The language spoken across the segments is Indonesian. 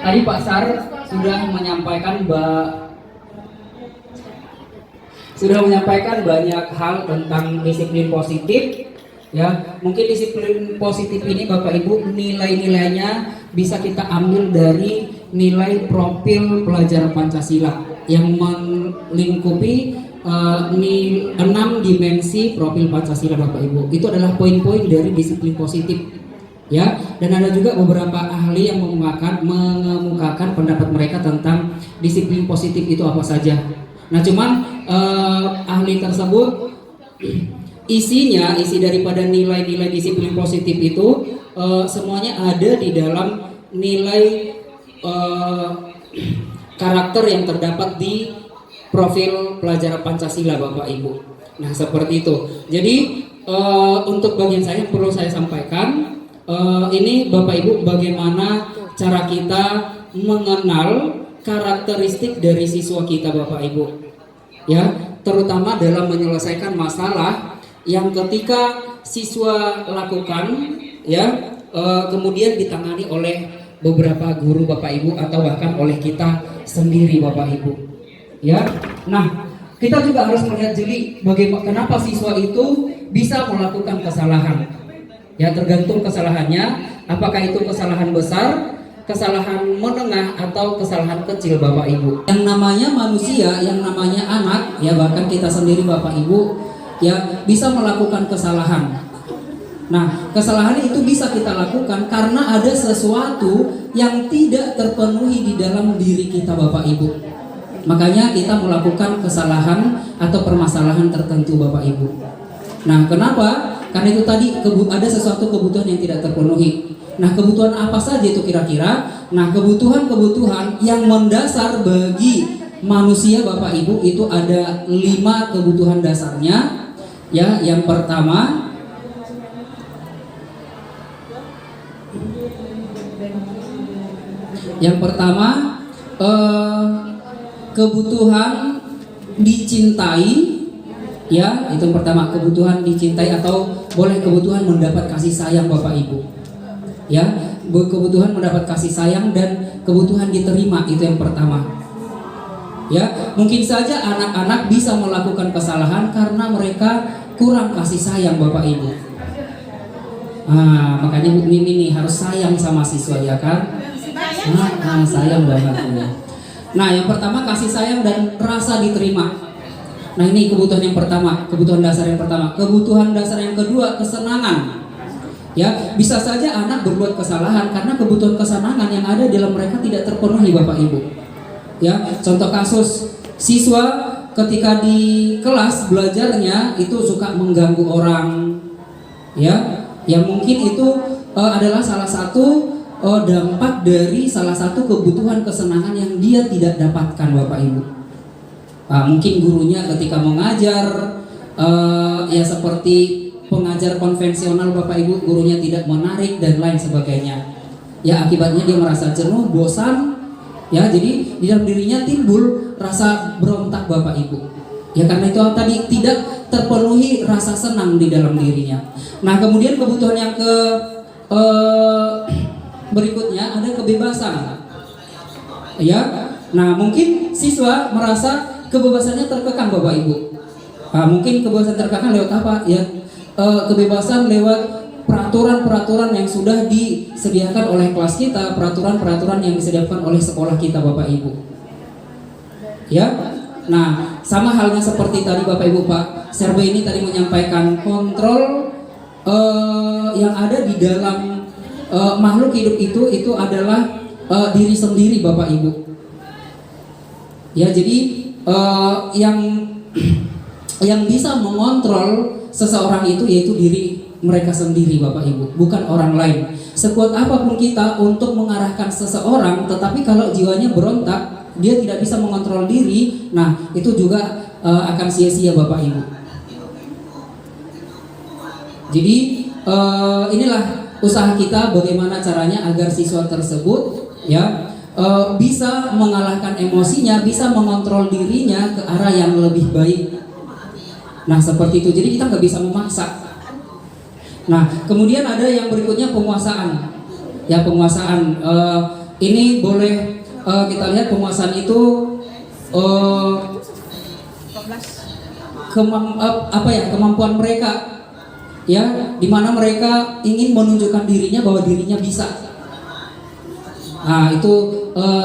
Tadi Pak Sar sudah menyampaikan banyak hal tentang disiplin positif. Ya, mungkin disiplin positif ini Bapak Ibu nilai-nilainya bisa kita ambil dari nilai profil pelajar Pancasila yang melingkupi 6 dimensi profil Pancasila Bapak Ibu. Itu adalah poin-poin dari disiplin positif. Ya, dan ada juga beberapa ahli yang mengemukakan pendapat mereka tentang disiplin positif itu apa saja. Nah, cuman ahli tersebut isi daripada nilai-nilai disiplin positif itu semuanya ada di dalam nilai karakter yang terdapat di profil pelajar Pancasila Bapak Ibu. Nah, seperti itu. Jadi untuk bagian saya yang perlu saya sampaikan, ini Bapak Ibu bagaimana cara kita mengenal karakteristik dari siswa kita Bapak Ibu. Ya, terutama dalam menyelesaikan masalah yang ketika siswa lakukan, ya, kemudian ditangani oleh beberapa guru Bapak Ibu atau bahkan oleh kita sendiri Bapak Ibu. Ya, nah kita juga harus melihat jeli bagaimana kenapa siswa itu bisa melakukan kesalahan. Ya, tergantung kesalahannya, apakah itu kesalahan besar, kesalahan menengah atau kesalahan kecil Bapak Ibu. Yang namanya manusia, yang namanya anak, ya bahkan kita sendiri Bapak Ibu, ya bisa melakukan kesalahan. Nah, kesalahan itu bisa kita lakukan karena ada sesuatu yang tidak terpenuhi di dalam diri kita Bapak Ibu. Makanya kita melakukan kesalahan atau permasalahan tertentu Bapak Ibu. Nah, kenapa? Karena itu tadi ada sesuatu kebutuhan yang tidak terpenuhi. Nah, kebutuhan apa saja itu kira-kira? Nah, kebutuhan-kebutuhan yang mendasar bagi manusia Bapak Ibu itu ada 5 kebutuhan dasarnya. Ya, yang pertama kebutuhan dicintai, ya, itu yang pertama, kebutuhan dicintai atau boleh kebutuhan mendapat kasih sayang Bapak Ibu. Ya, kebutuhan mendapat kasih sayang dan kebutuhan diterima itu yang pertama. Ya, mungkin saja anak-anak bisa melakukan kesalahan karena mereka kurang kasih sayang Bapak Ibu. Makanya Bu Mimi nih harus sayang sama siswa ya kan? Sayang banget ya. Nah, yang pertama kasih sayang dan rasa diterima. Nah, ini kebutuhan yang pertama, kebutuhan dasar yang pertama. Kebutuhan dasar yang kedua, kesenangan. Ya, bisa saja anak berbuat kesalahan karena kebutuhan kesenangan yang ada dalam mereka tidak terpenuhi Bapak Ibu. Ya, contoh kasus siswa ketika di kelas belajarnya itu suka mengganggu orang, ya, yang mungkin itu adalah salah satu dampak dari salah satu kebutuhan kesenangan yang dia tidak dapatkan Bapak Ibu. Mungkin gurunya ketika mengajar ya seperti pengajar konvensional Bapak Ibu, gurunya tidak menarik dan lain sebagainya. Ya, akibatnya dia merasa jenuh, bosan. Ya, jadi di dalam dirinya timbul rasa berontak Bapak Ibu. Ya, karena itu tadi tidak terpenuhi rasa senang di dalam dirinya. Nah, kemudian kebutuhan yang berikutnya ada kebebasan. Ya, nah mungkin siswa merasa kebebasannya terkekang Bapak Ibu. Mungkin kebebasan terkekang lewat apa? Ya, kebebasan lewat peraturan-peraturan yang sudah disediakan oleh kelas kita, peraturan-peraturan yang disediakan oleh sekolah kita Bapak Ibu. Ya, nah sama halnya seperti tadi Bapak Ibu, Pak Serbe ini tadi menyampaikan kontrol yang ada di dalam makhluk hidup itu adalah diri sendiri Bapak Ibu. Ya, jadi yang bisa mengontrol seseorang itu yaitu diri mereka sendiri Bapak Ibu, bukan orang lain. Sekuat apapun kita untuk mengarahkan seseorang, tetapi kalau jiwanya berontak, dia tidak bisa mengontrol diri, nah itu juga akan sia-sia Bapak Ibu. Jadi inilah usaha kita bagaimana caranya agar siswa tersebut ya bisa mengalahkan emosinya, bisa mengontrol dirinya ke arah yang lebih baik. Nah, seperti itu. Jadi kita nggak bisa memaksa. Nah, kemudian ada yang berikutnya penguasaan. Ya, penguasaan ini boleh kita lihat penguasaan itu kemampuan mereka, ya, di mana mereka ingin menunjukkan dirinya bahwa dirinya bisa. Nah, itu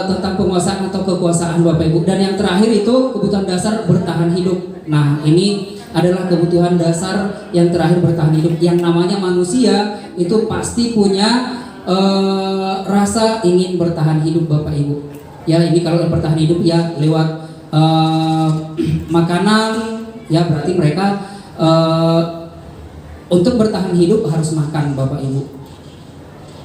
tentang penguasaan atau kekuasaan Bapak Ibu. Dan yang terakhir itu kebutuhan dasar bertahan hidup. Nah, ini adalah kebutuhan dasar yang terakhir bertahan hidup. Yang namanya manusia itu pasti punya rasa ingin bertahan hidup Bapak Ibu. Ya, ini kalau bertahan hidup ya lewat makanan, ya berarti mereka untuk bertahan hidup harus makan Bapak Ibu.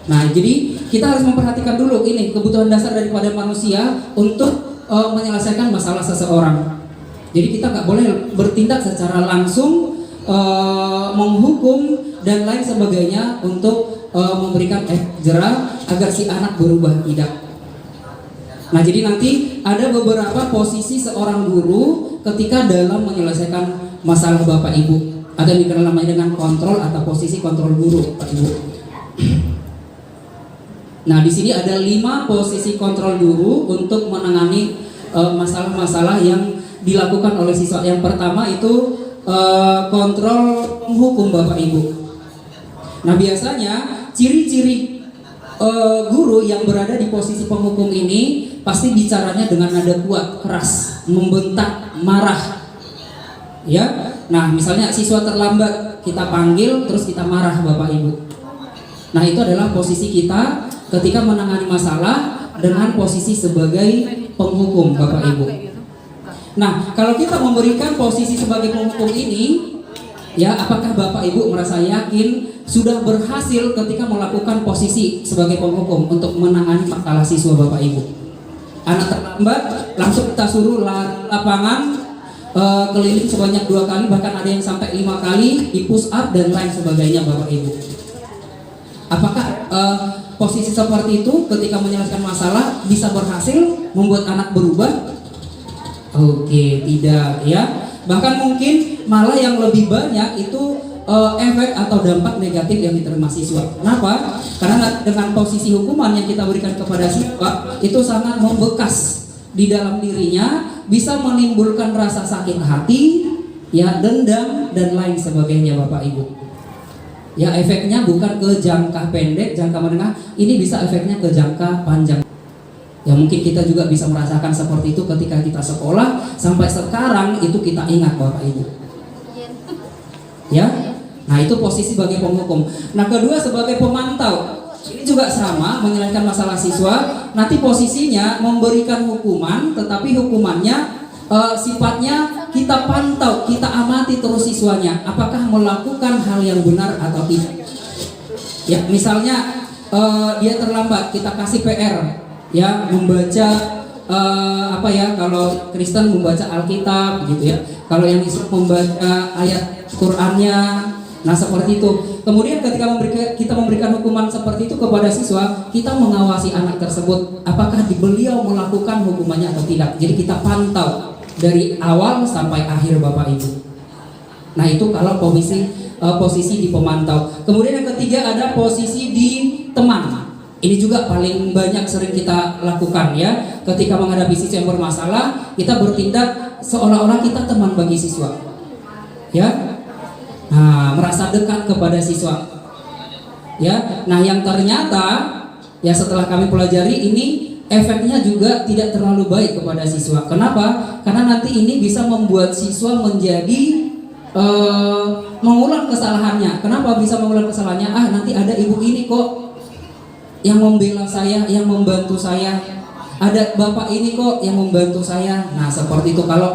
Nah, jadi kita harus memperhatikan dulu ini kebutuhan dasar daripada manusia untuk menyelesaikan masalah seseorang. Jadi kita nggak boleh bertindak secara langsung menghukum dan lain sebagainya untuk memberikan efek jerah agar si anak berubah, tidak. Nah, jadi nanti ada beberapa posisi seorang guru ketika dalam menyelesaikan masalah Bapak Ibu. Ada yang dikenal namanya dengan kontrol atau posisi kontrol guru Bapak Ibu. Nah, di sini ada 5 posisi kontrol guru untuk menangani masalah-masalah yang dilakukan oleh siswa. Yang pertama itu kontrol penghukum Bapak Ibu. Nah, biasanya ciri-ciri guru yang berada di posisi penghukum ini pasti bicaranya dengan nada kuat, keras, membentak, marah. Ya. Nah, misalnya siswa terlambat, kita panggil terus kita marah Bapak Ibu. Nah, itu adalah posisi kita ketika menangani masalah dengan posisi sebagai penghukum Bapak Ibu. Nah, kalau kita memberikan posisi sebagai penghukum ini, ya, apakah Bapak Ibu merasa yakin sudah berhasil ketika melakukan posisi sebagai penghukum untuk menangani masalah siswa Bapak Ibu? Anak terlambat, langsung kita suruh lapangan keliling sebanyak 2 kali, bahkan ada yang sampai 5 kali, di push up dan lain sebagainya Bapak Ibu. Apakah posisi seperti itu ketika menyelesaikan masalah bisa berhasil membuat anak berubah? Oke, tidak, ya. Bahkan mungkin malah yang lebih banyak itu efek atau dampak negatif yang diterima siswa. Kenapa? Karena dengan posisi hukuman yang kita berikan kepada siswa itu sangat membekas di dalam dirinya, bisa menimbulkan rasa sakit hati, ya, dendam dan lain sebagainya Bapak Ibu. Ya, efeknya bukan ke jangka pendek, jangka menengah, ini bisa efeknya ke jangka panjang. Ya, mungkin kita juga bisa merasakan seperti itu ketika kita sekolah, sampai sekarang itu kita ingat Bapak Ibu. Ya, nah itu posisi sebagai penghukum. Nah, kedua sebagai pemantau. Ini juga sama, menyelesaikan masalah siswa. Nanti posisinya memberikan hukuman, tetapi hukumannya sifatnya kita pantau, kita amati terus siswanya, apakah melakukan hal yang benar atau tidak. Ya, misalnya dia terlambat, kita kasih PR, ya, membaca kalau Kristen membaca Alkitab, gitu ya. Kalau yang Islam membaca ayat Qur'annya. Nah, seperti itu. Kemudian ketika kita memberikan hukuman seperti itu kepada siswa, kita mengawasi anak tersebut, apakah beliau melakukan hukumannya atau tidak. Jadi kita pantau dari awal sampai akhir Bapak Ibu. Nah, itu kalau posisi di pemantau. Kemudian yang ketiga ada posisi di teman. Ini juga paling banyak sering kita lakukan, ya. Ketika menghadapi siswa yang bermasalah, kita bertindak seolah-olah kita teman bagi siswa. Ya. Nah, merasa dekat kepada siswa. Ya. Nah, yang ternyata ya setelah kami pelajari ini efeknya juga tidak terlalu baik kepada siswa. Kenapa? Karena nanti ini bisa membuat siswa menjadi mengulang kesalahannya. Kenapa bisa mengulang kesalahannya? Nanti ada ibu ini kok yang membela saya, yang membantu saya. Ada bapak ini kok yang membantu saya. Nah, seperti itu kalau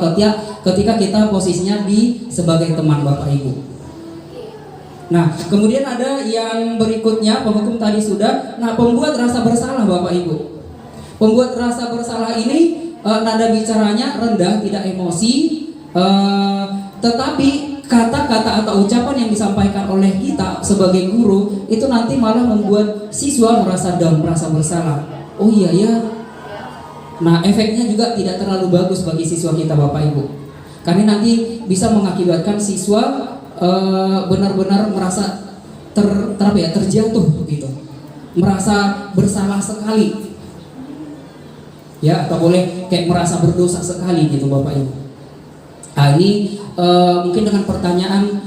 ketika kita posisinya sebagai teman Bapak Ibu. Nah, kemudian ada yang berikutnya, penghukum tadi sudah. Nah, pembuat rasa bersalah Bapak Ibu. Pembuat rasa bersalah ini nada bicaranya rendah, tidak emosi, tetapi kata-kata atau ucapan yang disampaikan oleh kita sebagai guru itu nanti malah membuat siswa merasa down, merasa bersalah. Oh iya ya. Nah, efeknya juga tidak terlalu bagus bagi siswa kita Bapak Ibu. Karena nanti bisa mengakibatkan siswa benar-benar merasa terjatuh begitu, merasa bersalah sekali. ya, atau boleh kayak merasa berdosa sekali gitu Bapak Ibu. Nah ini mungkin dengan pertanyaan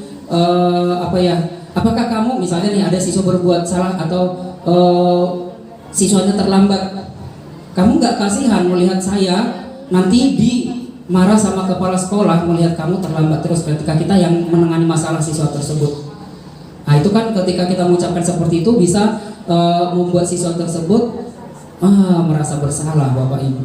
apa ya, apakah kamu misalnya nih ada siswa berbuat salah atau siswanya terlambat, kamu nggak kasihan melihat saya nanti marah sama kepala sekolah melihat kamu terlambat terus ketika kita yang menangani masalah siswa tersebut. Nah itu kan ketika kita mengucapkan seperti itu bisa membuat siswa tersebut merasa bersalah Bapak Ibu.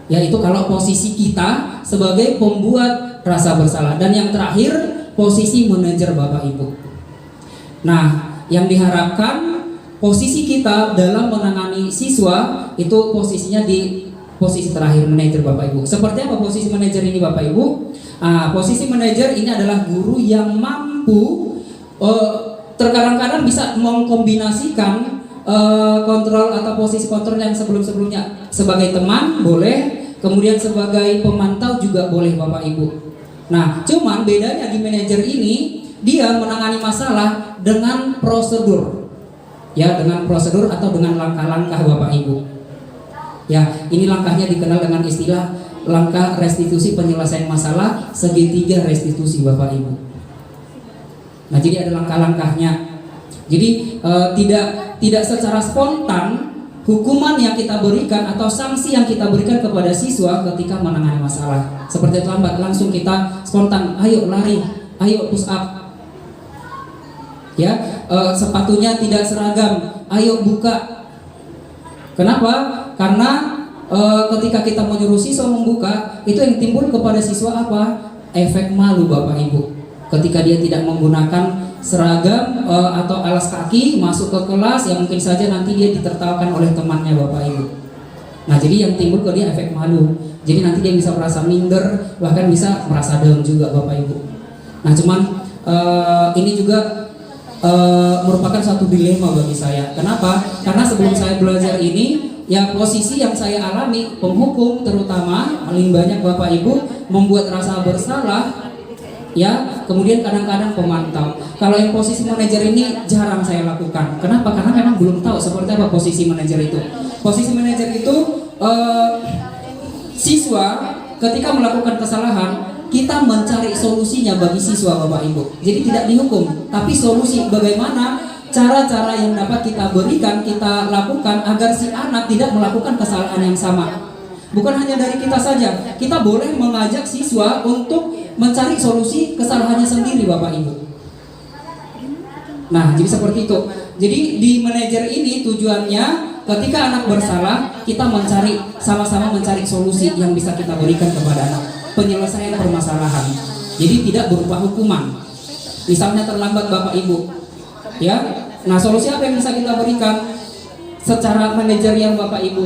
Ya itu kalau posisi kita sebagai pembuat rasa bersalah. Dan yang terakhir posisi manajer Bapak Ibu. Nah yang diharapkan posisi kita dalam menangani siswa itu posisinya di posisi terakhir, manajer Bapak Ibu. Seperti apa posisi manajer ini Bapak Ibu? Posisi manajer ini adalah guru yang mampu terkadang-kadang bisa mengkombinasikan kontrol atau posisi kontrol yang sebelum-sebelumnya. Sebagai teman boleh, kemudian sebagai pemantau juga boleh Bapak Ibu. Nah cuman bedanya di manajer ini, dia menangani masalah dengan prosedur, ya, dengan prosedur atau dengan langkah-langkah Bapak Ibu. Ya, ini langkahnya dikenal dengan istilah langkah restitusi penyelesaian masalah segitiga restitusi Bapak Ibu. Nah, jadi ada langkah-langkahnya. Jadi tidak secara spontan hukuman yang kita berikan atau sanksi yang kita berikan kepada siswa ketika menangani masalah seperti terlambat langsung kita spontan, ayo lari, ayo push up. Ya, sepatunya tidak seragam, ayo buka. Kenapa? Karena ketika kita menyuruh siswa membuka, itu yang timbul kepada siswa apa? Efek malu Bapak Ibu. Ketika dia tidak menggunakan seragam atau alas kaki masuk ke kelas, yang mungkin saja nanti dia ditertawakan oleh temannya Bapak Ibu. Nah jadi yang timbul ke dia efek malu. Jadi nanti dia bisa merasa minder, bahkan bisa merasa down juga Bapak Ibu. Nah cuman ini juga merupakan satu dilema bagi saya. Kenapa? Karena sebelum saya belajar ini, ya posisi yang saya alami, penghukum terutama paling banyak Bapak Ibu membuat rasa bersalah, ya, kemudian kadang-kadang pemantau. Kalau yang posisi manajer ini jarang saya lakukan. Kenapa? Karena memang belum tahu seperti apa posisi manajer itu. Posisi manajer itu siswa ketika melakukan kesalahan, kita mencari solusinya bagi siswa Bapak Ibu. Jadi tidak dihukum, tapi solusi bagaimana cara-cara yang dapat kita berikan, kita lakukan agar si anak tidak melakukan kesalahan yang sama. Bukan hanya dari kita saja, kita boleh mengajak siswa untuk mencari solusi kesalahannya sendiri Bapak Ibu. Nah jadi seperti itu. Jadi di manajer ini tujuannya ketika anak bersalah, kita sama-sama mencari solusi yang bisa kita berikan kepada anak, penyelesaian permasalahan. Jadi tidak berupa hukuman. Misalnya terlambat Bapak Ibu, ya, nah solusi apa yang bisa kita berikan secara manajerial Bapak Ibu?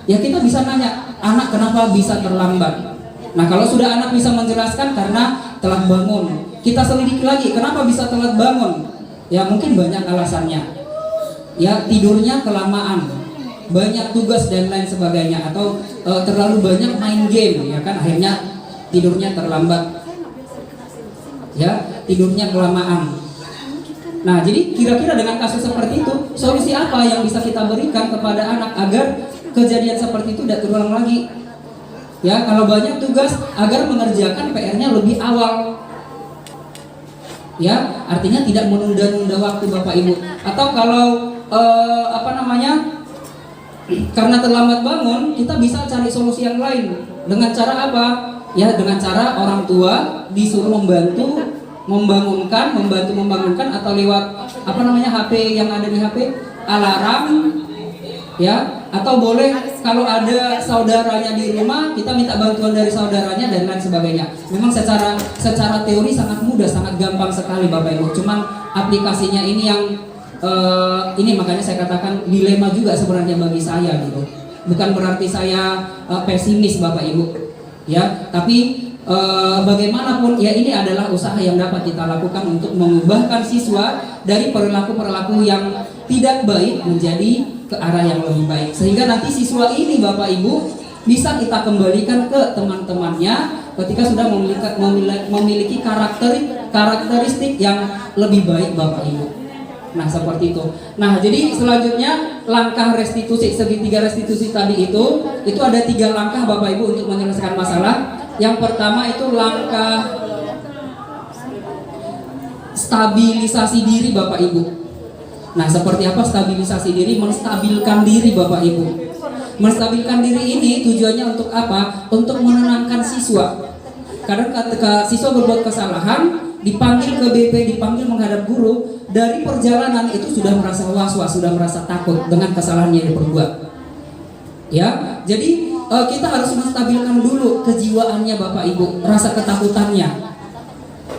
Ya kita bisa nanya, anak kenapa bisa terlambat? Nah kalau sudah anak bisa menjelaskan karena telat bangun, kita selidiki lagi kenapa bisa telat bangun. Ya mungkin banyak alasannya, ya tidurnya kelamaan, banyak tugas dan lain sebagainya, atau terlalu banyak main game, ya kan akhirnya tidurnya terlambat, ya tidurnya kelamaan. Nah jadi kira-kira dengan kasus seperti itu, solusi apa yang bisa kita berikan kepada anak agar kejadian seperti itu tidak terulang lagi? Ya kalau banyak tugas, agar mengerjakan PR-nya lebih awal. Ya artinya tidak menunda-nunda waktu Bapak Ibu. Atau kalau karena terlambat bangun, kita bisa cari solusi yang lain. Dengan cara apa? Ya dengan cara orang tua disuruh membantu membangunkan atau lewat HP yang ada di HP, alarm, ya, atau boleh kalau ada saudaranya di rumah, kita minta bantuan dari saudaranya dan lain sebagainya. Memang secara teori sangat mudah, sangat gampang sekali Bapak Ibu. Cuman aplikasinya ini yang ini makanya saya katakan dilema juga sebenarnya bagi saya gitu. Bukan berarti saya pesimis Bapak Ibu, ya, tapi bagaimanapun ya ini adalah usaha yang dapat kita lakukan untuk mengubahkan siswa dari perilaku-perilaku yang tidak baik menjadi ke arah yang lebih baik, sehingga nanti siswa ini Bapak Ibu bisa kita kembalikan ke teman-temannya ketika sudah memiliki karakteristik yang lebih baik Bapak Ibu. Nah, seperti itu. Nah, jadi selanjutnya langkah restitusi, segitiga restitusi tadi itu ada 3 langkah Bapak Ibu untuk menyelesaikan masalah. Yang pertama itu langkah stabilisasi diri Bapak Ibu. Nah, seperti apa stabilisasi diri? Menstabilkan diri Bapak Ibu. Menstabilkan diri ini tujuannya untuk apa? Untuk menenangkan siswa. Karena ketika siswa berbuat kesalahan, dipanggil ke BP, dipanggil menghadap guru, dari perjalanan itu sudah merasa was-was, sudah merasa takut dengan kesalahan yang diperbuat. Ya, jadi kita harus menstabilkan dulu kejiwaannya Bapak Ibu, rasa ketakutannya.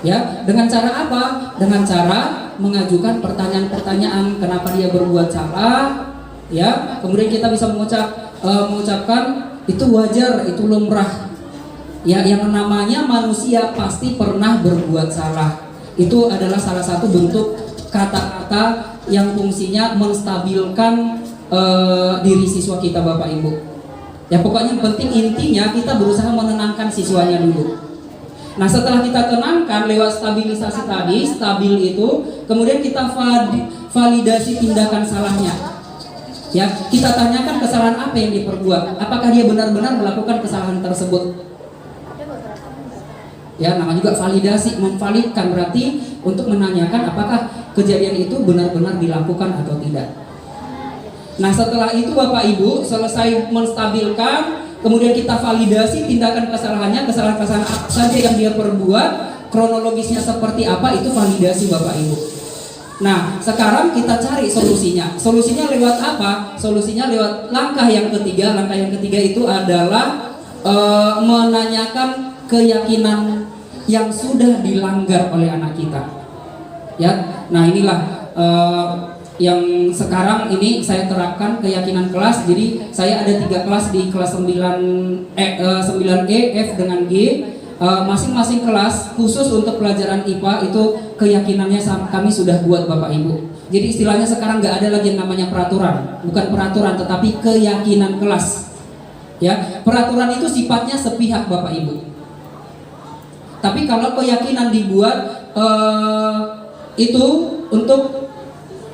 Ya, dengan cara apa? Dengan cara mengajukan pertanyaan-pertanyaan kenapa dia berbuat salah. Ya, kemudian kita bisa mengucapkan itu wajar, itu lumrah. Ya, yang namanya manusia pasti pernah berbuat salah. Itu adalah salah satu bentuk kata-kata yang fungsinya menstabilkan diri siswa kita Bapak Ibu. Ya, pokoknya yang penting intinya kita berusaha menenangkan siswanya dulu. Nah, setelah kita tenangkan lewat stabilisasi tadi, stabil itu, kemudian kita validasi tindakan salahnya. Ya, kita tanyakan kesalahan apa yang diperbuat, apakah dia benar-benar melakukan kesalahan tersebut. Ya, namanya juga validasi, memvalidkan, berarti untuk menanyakan apakah kejadian itu benar-benar dilakukan atau tidak. Nah, setelah itu Bapak Ibu selesai menstabilkan, kemudian kita validasi tindakan kesalahannya, kesalahan-kesalahan apa saja yang dia perbuat, kronologisnya seperti apa, itu validasi Bapak Ibu. Nah, sekarang kita cari solusinya. Solusinya lewat apa? Solusinya lewat langkah yang ketiga. Langkah yang ketiga itu adalah menanyakan keyakinan yang sudah dilanggar oleh anak kita. Ya, nah inilah yang sekarang ini saya terapkan keyakinan kelas. Jadi saya ada 3 kelas di kelas 9E, F dengan G. Masing-masing kelas khusus untuk pelajaran IPA itu keyakinannya kami sudah buat Bapak Ibu. Jadi istilahnya sekarang nggak ada lagi yang namanya peraturan, bukan peraturan tetapi keyakinan kelas. Ya, peraturan itu sifatnya sepihak Bapak Ibu. Tapi kalau keyakinan dibuat itu untuk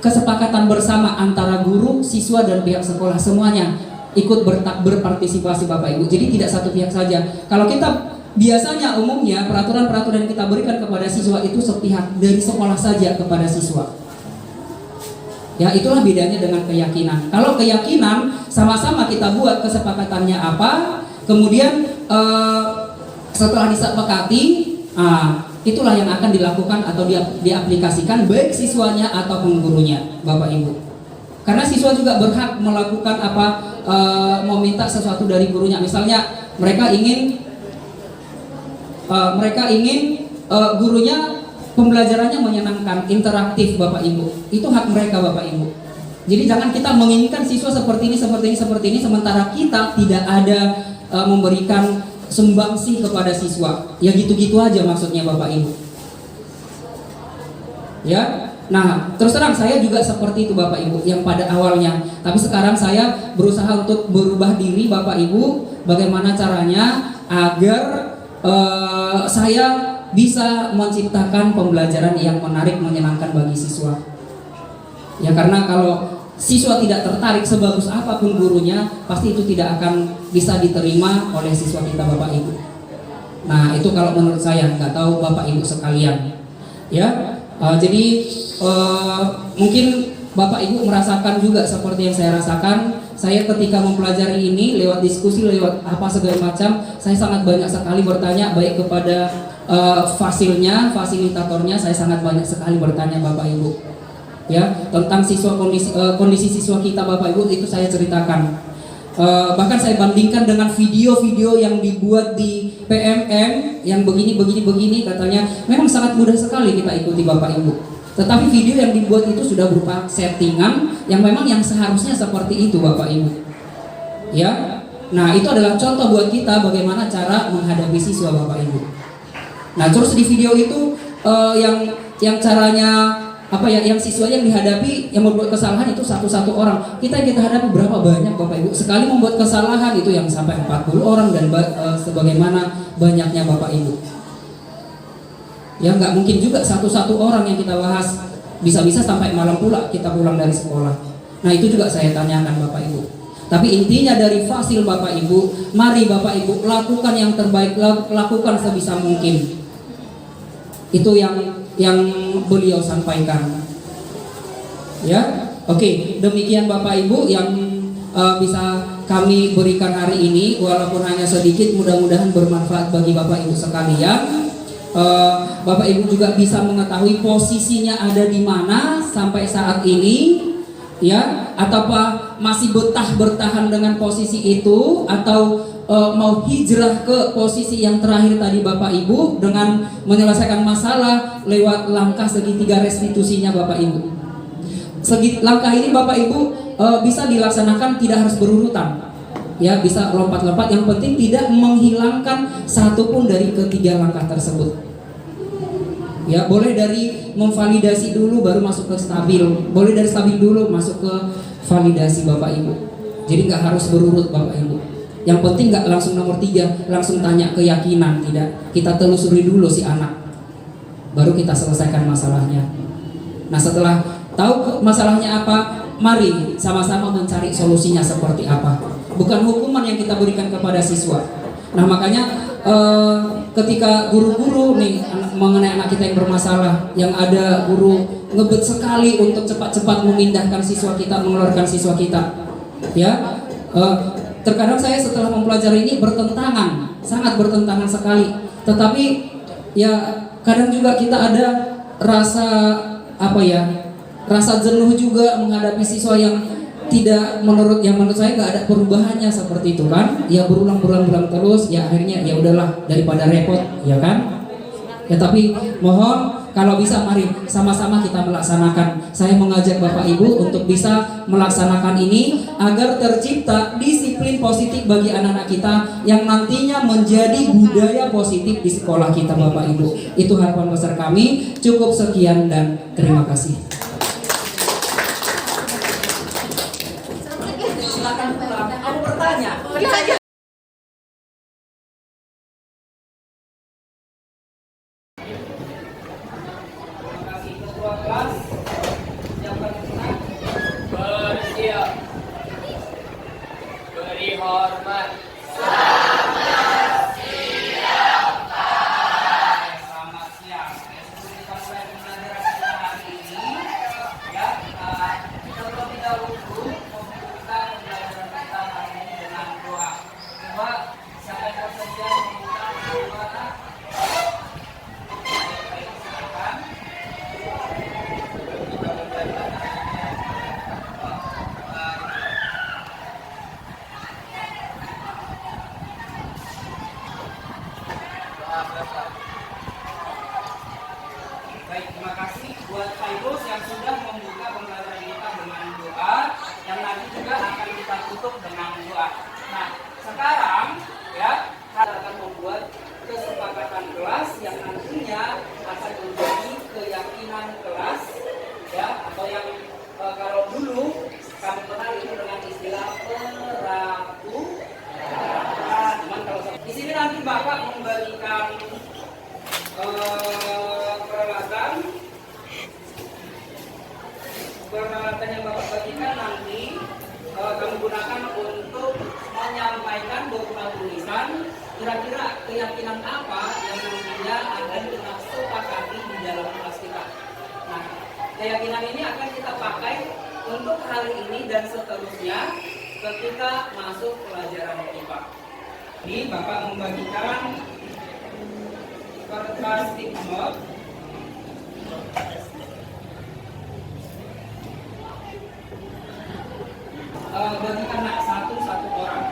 kesepakatan bersama antara guru, siswa dan pihak sekolah, semuanya ikut berpartisipasi Bapak Ibu. Jadi tidak satu pihak saja. Kalau kita biasanya umumnya peraturan-peraturan yang kita berikan kepada siswa itu sepihak dari sekolah saja kepada siswa. Ya, itulah bedanya dengan keyakinan. Kalau keyakinan sama-sama kita buat kesepakatannya apa, kemudian setelah disepakati, itulah yang akan dilakukan atau diaplikasikan baik siswanya ataupun gurunya, Bapak Ibu. Karena siswa juga berhak melakukan mau minta sesuatu dari gurunya. Misalnya mereka ingin gurunya pembelajarannya menyenangkan, interaktif Bapak Ibu. Itu hak mereka Bapak Ibu. Jadi jangan kita menginginkan siswa seperti ini, sementara kita tidak ada memberikan sumbangsi kepada siswa. Ya gitu-gitu aja maksudnya Bapak Ibu. Ya. Nah, terus terang saya juga seperti itu Bapak Ibu yang pada awalnya. Tapi sekarang saya berusaha untuk berubah diri Bapak Ibu. Bagaimana caranya agar saya bisa menciptakan pembelajaran yang menarik, menyenangkan bagi siswa. Ya, karena kalau siswa tidak tertarik sebagus apapun gurunya, pasti itu tidak akan bisa diterima oleh siswa kita Bapak Ibu. Nah, itu kalau menurut saya, nggak tahu Bapak Ibu sekalian. Ya, jadi mungkin Bapak Ibu merasakan juga seperti yang saya rasakan. Saya ketika mempelajari ini lewat diskusi, lewat apa segala macam, saya sangat banyak sekali bertanya baik kepada fasilitatornya, saya sangat banyak sekali bertanya Bapak Ibu. Ya, tentang siswa kondisi siswa kita Bapak Ibu itu saya ceritakan. Bahkan saya bandingkan dengan video-video yang dibuat di PMM yang begini katanya memang sangat mudah sekali kita ikuti Bapak Ibu. Tetapi video yang dibuat itu sudah berupa settingan yang memang yang seharusnya seperti itu Bapak Ibu. Ya. Nah, itu adalah contoh buat kita bagaimana cara menghadapi siswa Bapak Ibu. Nah, terus di video itu yang caranya yang siswa yang dihadapi yang membuat kesalahan itu satu-satu orang. Kita hadapi berapa banyak Bapak Ibu. Sekali membuat kesalahan itu yang sampai 40 orang dan sebagaimana banyaknya Bapak Ibu. Ya, nggak mungkin juga satu-satu orang yang kita bahas. Bisa-bisa sampai malam pula kita pulang dari sekolah. Nah itu juga saya tanyakan Bapak Ibu. Tapi intinya dari Fasil Bapak Ibu, mari Bapak Ibu lakukan yang terbaik, lakukan sebisa mungkin. Itu yang beliau sampaikan. Ya, oke, demikian Bapak Ibu yang bisa kami berikan hari ini, walaupun hanya sedikit, mudah-mudahan bermanfaat bagi Bapak Ibu sekalian. Bapak Ibu juga bisa mengetahui posisinya ada di mana sampai saat ini, ya, ataukah masih bertahan dengan posisi itu, atau mau hijrah ke posisi yang terakhir tadi Bapak Ibu dengan menyelesaikan masalah lewat langkah segitiga restitusinya Bapak Ibu. Langkah ini Bapak Ibu bisa dilaksanakan tidak harus berurutan, ya, bisa lompat-lompat, yang penting tidak menghilangkan satupun dari ketiga langkah tersebut. Ya, boleh dari memvalidasi dulu baru masuk ke stabil, boleh dari stabil dulu masuk ke validasi Bapak Ibu. Jadi nggak harus berurut Bapak Ibu. Yang penting nggak langsung nomor 3, langsung tanya keyakinan, tidak. Kita telusuri dulu si anak, baru kita selesaikan masalahnya. Nah setelah tahu masalahnya apa, mari sama-sama mencari solusinya seperti apa. Bukan hukuman yang kita berikan kepada siswa. Nah makanya ketika guru-guru nih mengenai anak kita yang bermasalah, yang ada guru ngebet sekali untuk cepat-cepat memindahkan siswa kita, mengeluarkan siswa kita, ya, terkadang saya setelah mempelajari ini bertentangan, sangat bertentangan sekali. Tetapi ya kadang juga kita ada rasa rasa jenuh juga menghadapi siswa yang tidak menurut saya nggak ada perubahannya seperti itu kan, ya berulang terus, ya akhirnya ya udahlah daripada repot, ya kan. Ya tapi mohon kalau bisa mari sama-sama kita melaksanakan. Saya mengajak Bapak Ibu untuk bisa melaksanakan ini agar tercipta disiplin positif bagi anak-anak kita yang nantinya menjadi budaya positif di sekolah kita Bapak Ibu. Itu harapan besar kami. Cukup sekian dan terima kasih. Silakan aku bertanya. Bersiap, beri hormat. Selamat siang. Seperti pembelajaran kita hari ini, ya, terlebih dahulu membuka pembelajaran kita hari ini dengan doa. Coba siapa yang bersedia membuka doa? Baik, silakan. Baik, terima kasih buat Pak Ibu yang sudah membuka pembelajaran kita dengan doa, yang nanti juga akan kita tutup dengan doa. Nah, sekarang ya kita akan membuat kesepakatan kelas yang nantinya akan menjadi keyakinan kelas, ya, atau yang kalau dulu kami kenal itu dengan istilah peraku. Nah, cuman kalau di sini nanti Bapak memberikan peralatan yang Bapak bagikan nanti kami gunakan untuk menyampaikan berupa tulisan kira-kira keyakinan apa yang nantinya akan kita sepakati di dalam kelas kita. Nah, keyakinan ini akan kita pakai untuk hari ini dan seterusnya ketika masuk pelajaran IPA. Ini Bapak membagikan kertas sticknote. Bagi anak satu orang.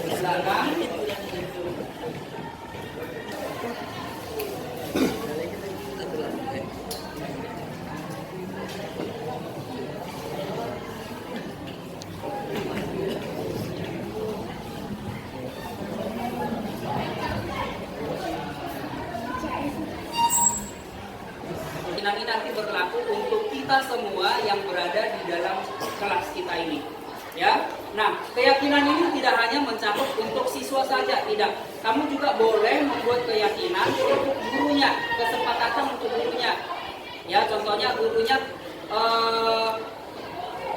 Silakan. Ini nanti berlaku untuk kita semua yang berada di dalam kelas kita ini, ya. Nah, keyakinan ini tidak hanya mencakup untuk siswa saja, tidak. Kamu juga boleh membuat keyakinan untuk gurunya, kesepakatan untuk gurunya. Ya, contohnya gurunya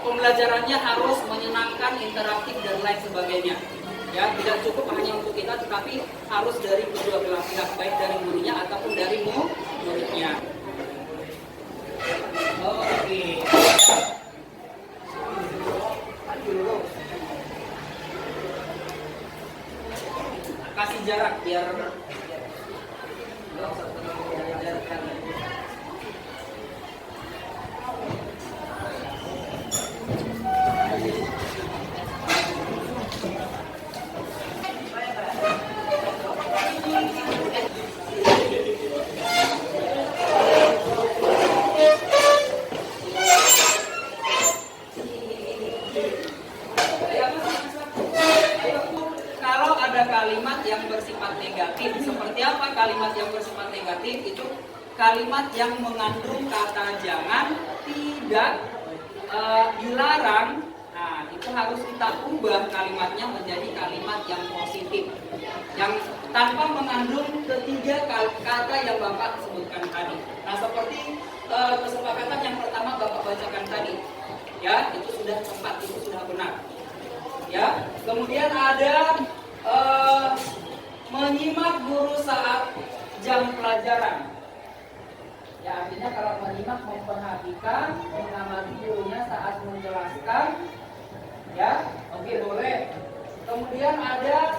pembelajarannya harus menyenangkan, interaktif dan lain sebagainya. Ya, tidak cukup hanya untuk kita, tetapi harus dari kedua belah pihak, baik dari gurunya ataupun dari muridnya. Oke. Kasih jarak biar kalau ada kalimat yang bersifat negatif. Seperti apa kalimat yang bersifat negatif? Itu kalimat yang mengandung kata jangan, tidak, dilarang. Nah, itu harus kita ubah kalimatnya menjadi kalimat yang positif, yang tanpa mengandung ketiga kata yang Bapak sebutkan tadi. Nah, seperti kesepakatan yang pertama Bapak bacakan tadi, ya, itu sudah tepat, itu sudah benar. Ya, kemudian ada menyimak guru saat jam pelajaran. Ya, artinya kalau menyimak, memperhatikan, mengamati gurunya saat menjelaskan. Ya, oke, boleh. Kemudian ada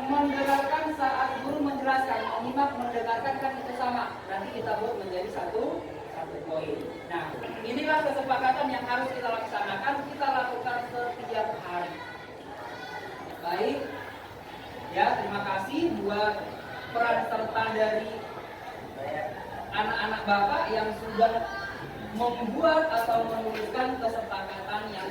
mendengarkan saat guru menjelaskan. Menyimak, mendengarkan kan itu sama. Nanti kita buat menjadi satu poin. Nah, inilah kesepakatan yang harus kita laksanakan. Kita lakukan setiap hari. Baik. Ya, terima kasih buat peran serta dari anak-anak Bapak yang sudah membuat atau menuliskan kesepakatan yang